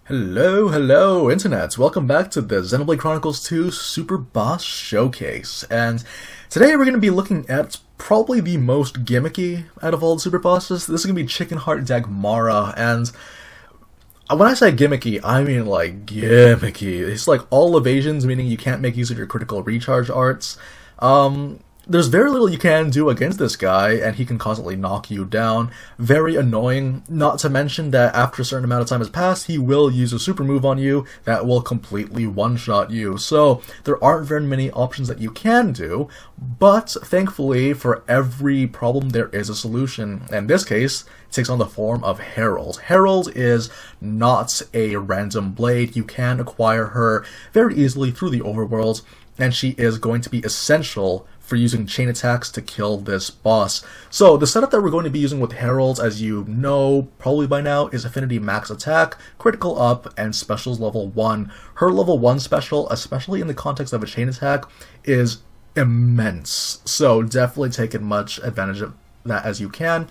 Hello, internets! Welcome back to the Xenoblade Chronicles 2 Superboss Showcase. And today we're going to be looking at probably the most gimmicky out of all the super bosses. This is going to be Chickenheart Dagmara, and when I say gimmicky, I mean like gimmicky. It's like all evasions, meaning you can't make use of your critical recharge arts. There's very little you can do against this guy, and he can constantly knock you down. Very annoying, not to mention that after a certain amount of time has passed, he will use a super move on you that will completely one-shot you. So, there aren't very many options that you can do, but thankfully, for every problem there is a solution. In this case, it takes on the form of Herald. Herald is not a random blade. You can acquire her very easily through the overworld, and she is going to be essential for using chain attacks to kill this boss. So the setup that we're going to be using with Heralds, as you know probably by now, is Affinity Max Attack, Critical Up, and Specials Level 1. Her Level 1 special, especially in the context of a chain attack, is immense. So definitely take as much advantage of that as you can.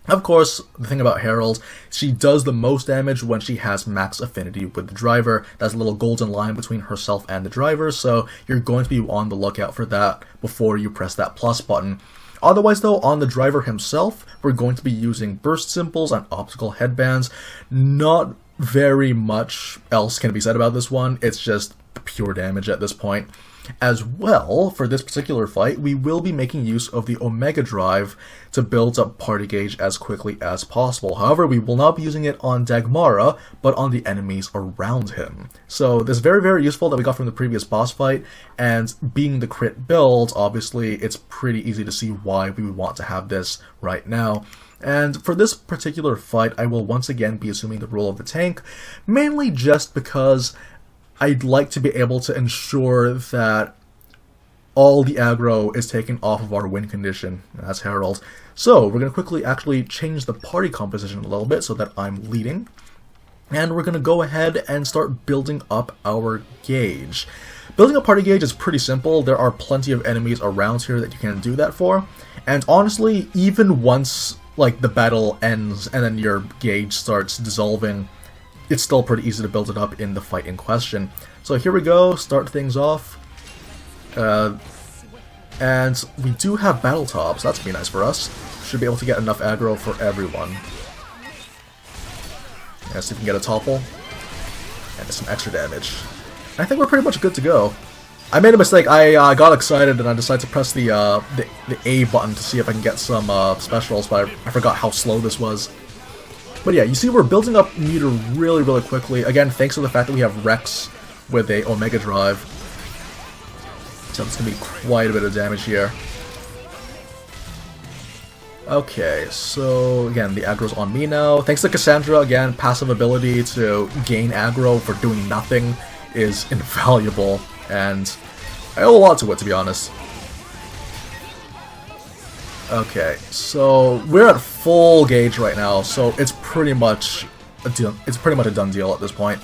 Of course, the thing about Herald, she does the most damage when she has max affinity with the driver. That's a little golden line between herself and the driver, so you're going to be on the lookout for that before you press that plus button. Otherwise though, on the driver himself, we're going to be using burst symbols and optical headbands. Not very much else can be said about this one, it's just pure damage at this point. As well, for this particular fight, we will be making use of the Omega Drive to build up party gauge as quickly as possible. However, we will not be using it on Dagmara, but on the enemies around him. So this is very useful that we got from the previous boss fight, and being the crit build, obviously it's pretty easy to see why we would want to have this right now. And for this particular fight, I will once again be assuming the role of the tank, mainly just because I'd like to be able to ensure that all the aggro is taken off of our win condition. That's Herald. So we're going to quickly actually change the party composition a little bit so that I'm leading. And we're going to go ahead and start building up our gauge. Building a party gauge is pretty simple. There are plenty of enemies around here that you can do that for. And honestly, even once like the battle ends and then your gauge starts dissolving, it's still pretty easy to build it up in the fight in question. So here we go, start things off. And we do have battle tops, that's gonna be nice for us. Should be able to get enough aggro for everyone. Yeah, see if we can get a topple. And some extra damage. I think we're pretty much good to go. I made a mistake, I got excited and I decided to press the A button to see if I can get some specials, but I forgot how slow this was. But yeah, you see we're building up meter really quickly. Again, thanks to the fact that we have Rex with a Omega Drive. So it's going to be quite a bit of damage here. Okay, so again, the aggro's on me now. Thanks to Cassandra, again, passive ability to gain aggro for doing nothing is invaluable. And I owe a lot to it, to be honest. Okay, so we're at full gauge right now, so it's pretty much a done deal at this point.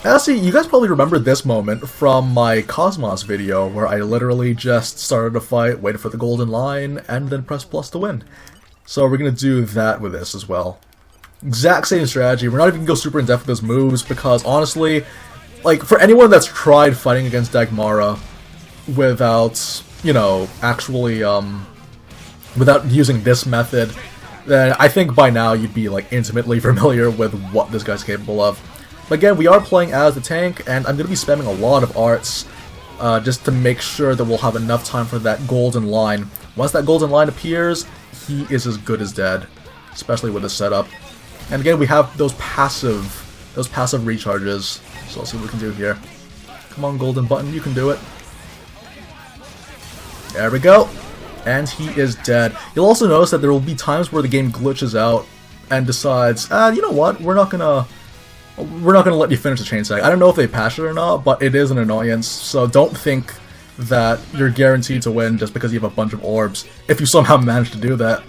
Actually, you guys probably remember this moment from my Cosmos video, where I literally just started a fight, waited for the golden line, and then pressed plus to win. So we're gonna do that with this as well. Exact same strategy. We're not even gonna go super in depth with those moves, because honestly, like, for anyone that's tried fighting against Dagmara without, you know, actually, without using this method, then I think by now you'd be, like, intimately familiar with what this guy's capable of. But again, we are playing as the tank, and I'm going to be spamming a lot of arts, just to make sure that we'll have enough time for that golden line. Once that golden line appears, he is as good as dead, especially with this setup. And again, we have those passive recharges, so let's see what we can do here. Come on, golden button, you can do it. There we go, and he is dead. You'll also notice that there will be times where the game glitches out and decides, you know what, we're not gonna let you finish the chain stack. I don't know if they patched it or not, but it is an annoyance, so don't think that you're guaranteed to win just because you have a bunch of orbs, if you somehow manage to do that.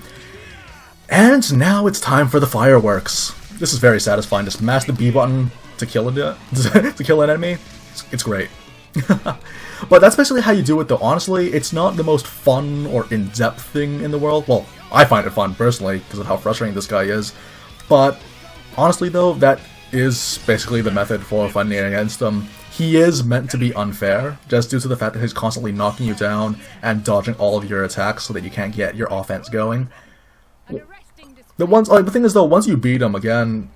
And now it's time for the fireworks. This is very satisfying, just mash the B button to kill an enemy. It's great. But that's basically how you do it though. Honestly, it's not the most fun or in-depth thing in the world. Well, I find it fun, personally, because of how frustrating this guy is. But, honestly though, that is basically the method for fighting against him. He is meant to be unfair, just due to the fact that he's constantly knocking you down and dodging all of your attacks so that you can't get your offense going. The thing is though, once you beat him again,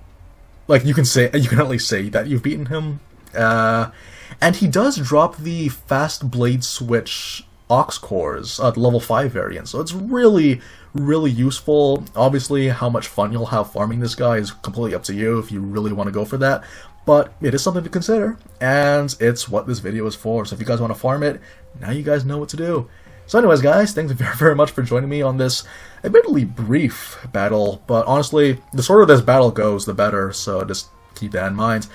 like you can at least say that you've beaten him. And he does drop the fast blade switch aux cores, the level 5 variant, so it's really, really useful. Obviously, how much fun you'll have farming this guy is completely up to you if you really want to go for that, but it is something to consider, and it's what this video is for. So if you guys want to farm it, now you guys know what to do. So anyways guys, thanks very, very much for joining me on this admittedly brief battle, but honestly, the shorter this battle goes, the better, so just keep that in mind.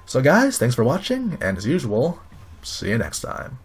So guys, thanks for watching, and as usual, see you next time.